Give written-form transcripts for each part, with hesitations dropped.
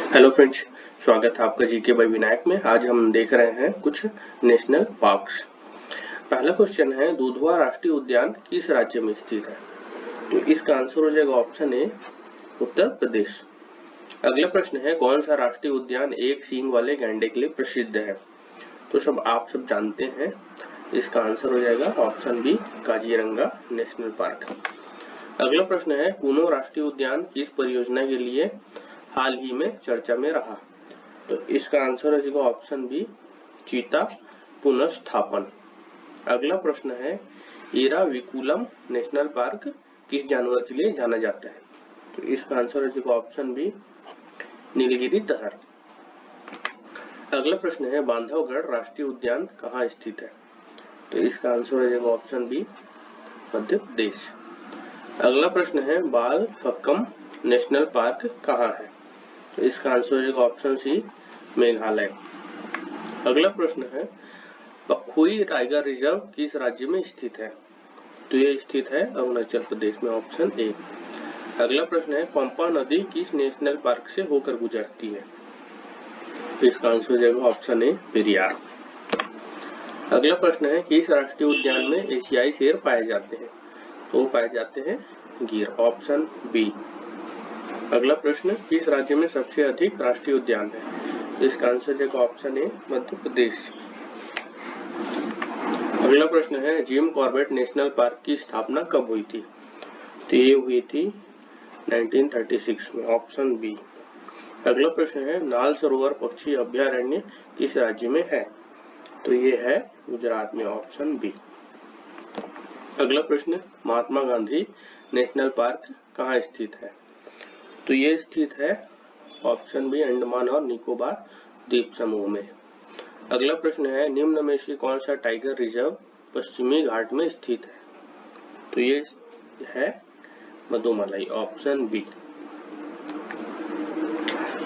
Hello friends, स्वागत है आपका जीके बाय विनायक में। आज हम देख रहे हैं कुछ नेशनल पार्क्स। पहला क्वेश्चन है, दुधवा राष्ट्रीय उद्यान किस राज्य में स्थित है? तो इसका आंसर हो जाएगा ऑप्शन ए, उत्तर प्रदेश। अगला प्रश्न है, कौन सा राष्ट्रीय उद्यान एक सींग वाले गैंडे के लिए प्रसिद्ध है? तो आप सब जानते हैं, इसका आंसर हो जाएगा option B, Kaziranga national park. अगला प्रश्न है, कूनो राष्ट्रीय उद्यान किस परियोजना के लिए हाल ही में चर्चा में रहा? तो इसका आंसर हो जाएगा ऑप्शन बी, चीता पुनर्स्थापन। अगला प्रश्न है, इराविकुलम नेशनल पार्क किस जानवर के लिए जाना जाता है? तो इसका आंसर हो जाएगा ऑप्शन बी, नीलगिरी तहर। अगला प्रश्न है, बांधवगढ़ राष्ट्रीय उद्यान कहाँ स्थित है? तो इसका आंसर हो जाएगा ऑप्शन बी, मध्य प्रदेश। अगला प्रश्न है, बालफक्रम नेशनल पार्क कहाँ है? तो इसका आंसर हो जाएगा ऑप्शन सी, मेघालय। अगला प्रश्न है, पखुई टाइगर रिजर्व किस राज्य में स्थित है? तो ये स्थित है अरुणाचल प्रदेश में, ऑप्शन ए। अगला प्रश्न है, पंपा नदी किस नेशनल पार्क से होकर गुजरती है? तो इसका आंसर हो जाएगा ऑप्शन ए, पेरियार। अगला प्रश्न है, किस राष्ट्रीय उद्यान में एशियाई शेर पाए जाते हैं? तो पाए जाते हैं गिर, ऑप्शन बी। अगला प्रश्न, किस राज्य में सबसे अधिक राष्ट्रीय उद्यान है? तो इसका आंसर हो जाएगा ऑप्शन ए, मध्य प्रदेश। अगला प्रश्न है, जिम कॉर्बेट नेशनल पार्क की स्थापना कब हुई थी? तो ये हुई थी 1936 में, ऑप्शन बी। अगला प्रश्न है, नाल सरोवर पक्षी अभयारण्य किस राज्य में है? तो ये है गुजरात में, ऑप्शन बी। अगला प्रश्न, महात्मा गांधी नेशनल पार्क कहाँ स्थित है? तो ये स्थित है ऑप्शन बी, अंडमान और निकोबार द्वीप समूह में। अगला प्रश्न है, निम्न में से कौन सा टाइगर रिजर्व पश्चिमी घाट में स्थित है? तो ये है मधुमलाई, ऑप्शन बी।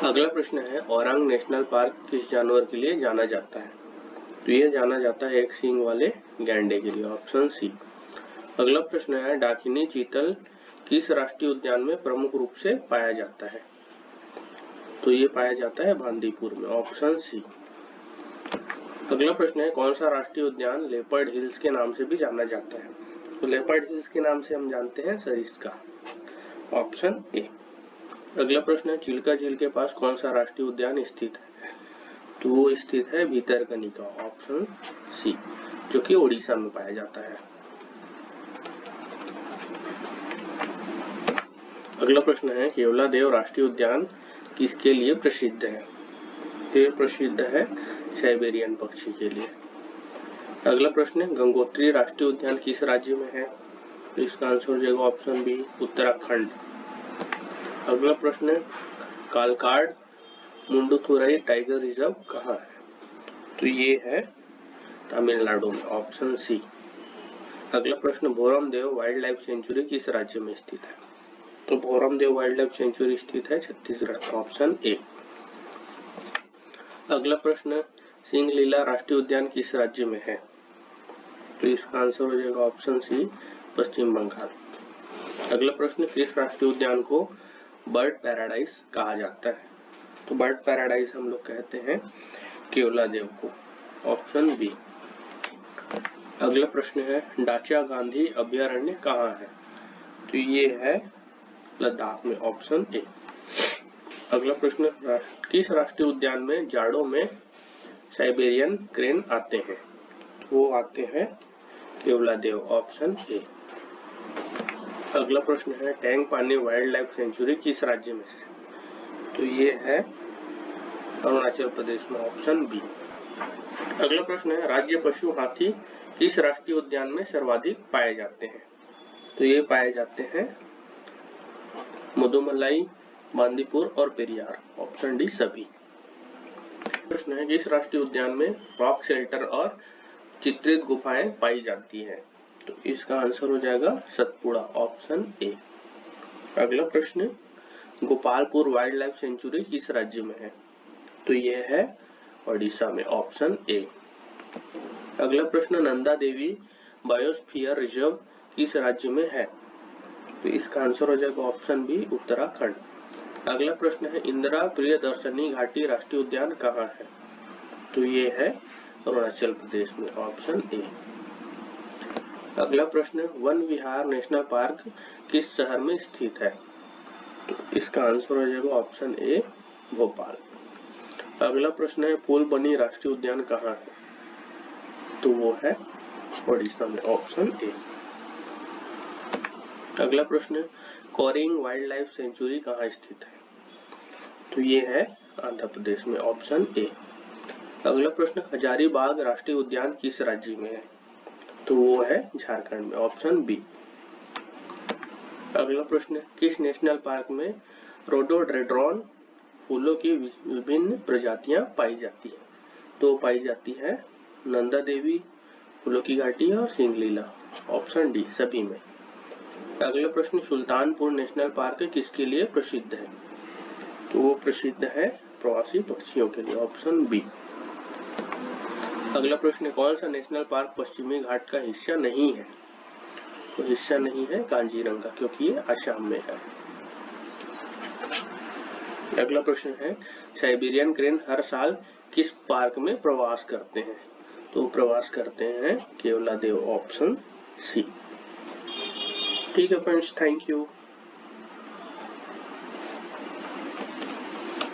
अगला प्रश्न है, औरंग नेशनल पार्क किस जानवर के लिए जाना जाता है? तो ये जाना जाता है एक सींग वाले गैंडे के लिए, ऑप्शन सी। अगला प्रश्न है, डाकिनी चीतल किस राष्ट्रीय उद्यान में प्रमुख रूप से पाया जाता है? तो ये पाया जाता है बांदीपुर में, ऑप्शन सी। अगला प्रश्न है, कौन सा राष्ट्रीय उद्यान लेपर्ड हिल्स के नाम से भी जाना जाता है? तो लेपर्ड हिल्स के नाम से हम जानते हैं सरिस्का, ऑप्शन ए। अगला प्रश्न है, चिल्का झील के पास कौन सा राष्ट्रीय उद्यान स्थित है? तो वो स्थित है भितरकनिका, ऑप्शन सी, जो कि ओडिशा में पाया जाता है। अगला प्रश्न है, केवलादेव राष्ट्रीय उद्यान किसके लिए प्रसिद्ध है? ये प्रसिद्ध है साइबेरियन पक्षी के लिए। अगला प्रश्न, गंगोत्री राष्ट्रीय उद्यान किस राज्य में है? तो इसका आंसर हो जाएगा ऑप्शन बी, उत्तराखंड। अगला प्रश्न, कालकाड मुंडुथुरई टाइगर रिजर्व कहाँ है? तो ये है तमिलनाडु में, ऑप्शन सी। अगला प्रश्न, भोरमदेव वाइल्ड लाइफ सेंचुरी किस राज्य में स्थित है? तो भोरमदेव वाइल्ड लाइफ सेंचुरी स्थित है छत्तीसगढ़, ऑप्शन ए। अगला प्रश्न, सिंगलीला राष्ट्रीय उद्यान किस राज्य में है? तो इसका आंसर हो जाएगा ऑप्शन सी, पश्चिम बंगाल। अगला प्रश्न, किस राष्ट्रीय उद्यान को बर्ड पैराडाइज कहा जाता है? तो बर्ड पैराडाइज हम लोग कहते हैं केवलादेव को, ऑप्शन बी। अगला प्रश्न है, डाचा गांधी अभयारण्य कहाँ है? तो ये है लद्दाख में, ऑप्शन ए। अगला प्रश्न, किस राष्ट्रीय उद्यान में जाड़ों में साइबेरियन क्रेन आते हैं? वो आते हैं केवलादेव, ऑप्शन ए। अगला प्रश्न है, टैंग पानी वाइल्ड लाइफ सेंचुरी किस राज्य में है? तो ये है अरुणाचल प्रदेश में, ऑप्शन बी। अगला प्रश्न है, राज्य पशु हाथी किस राष्ट्रीय उद्यान में सर्वाधिक पाए जाते हैं? तो ये पाए जाते हैं मुदुमलाई, बांदीपुर और पेरियार, ऑप्शन डी सभी। प्रश्न है, किस राष्ट्रीय उद्यान में रॉक शेल्टर और चित्रित गुफाएं पाई जाती हैं? तो इसका आंसर हो जाएगा सतपुड़ा, ऑप्शन ए। अगला प्रश्न, गोपालपुर वाइल्ड लाइफ सेंचुरी किस राज्य में है? तो ये है ओडिशा में, ऑप्शन ए। अगला प्रश्न, नंदा देवी बायोस्फीयर रिजर्व किस राज्य में है? तो इसका आंसर हो जाएगा ऑप्शन बी, उत्तराखंड। अगला प्रश्न है इंदिरा प्रियदर्शनी घाटी राष्ट्रीय उद्यान कहाँ है? तो ये है अरुणाचल प्रदेश में, ऑप्शन ए। अगला प्रश्न, वन विहार नेशनल पार्क किस शहर में स्थित है? तो इसका आंसर हो जाएगा ऑप्शन ए, भोपाल। अगला प्रश्न है फूलबनी राष्ट्रीय उद्यान कहाँ है? तो वो है ओडिशा में, ऑप्शन ए। अगला प्रश्न, कोरिंग वाइल्ड लाइफ सेंचुरी कहाँ स्थित है? तो ये है आंध्र प्रदेश में, ऑप्शन ए। अगला प्रश्न, हजारीबाग राष्ट्रीय उद्यान किस राज्य में है? तो वो है झारखंड में, ऑप्शन बी। अगला प्रश्न, किस नेशनल पार्क में रोडोडेंड्रॉन फूलों की विभिन्न प्रजातियां पाई जाती है? तो पाई जाती है नंदा देवी, फूलों की घाटी और सिंगलीला, ऑप्शन डी सभी में। अगला प्रश्न, सुल्तानपुर नेशनल पार्क किसके लिए प्रसिद्ध है? तो वो प्रसिद्ध है प्रवासी पक्षियों के लिए, ऑप्शन बी। अगला प्रश्न, कौन सा नेशनल पार्क पश्चिमी घाट का हिस्सा नहीं है? तो हिस्सा नहीं है कांजीरंगा, क्योंकि ये असम में है। अगला प्रश्न है साइबेरियन क्रेन हर साल किस पार्क में प्रवास करते हैं? तो प्रवास करते हैं केवलादेव, ऑप्शन सी। ठीक है फ्रेंड्स, थैंक यू।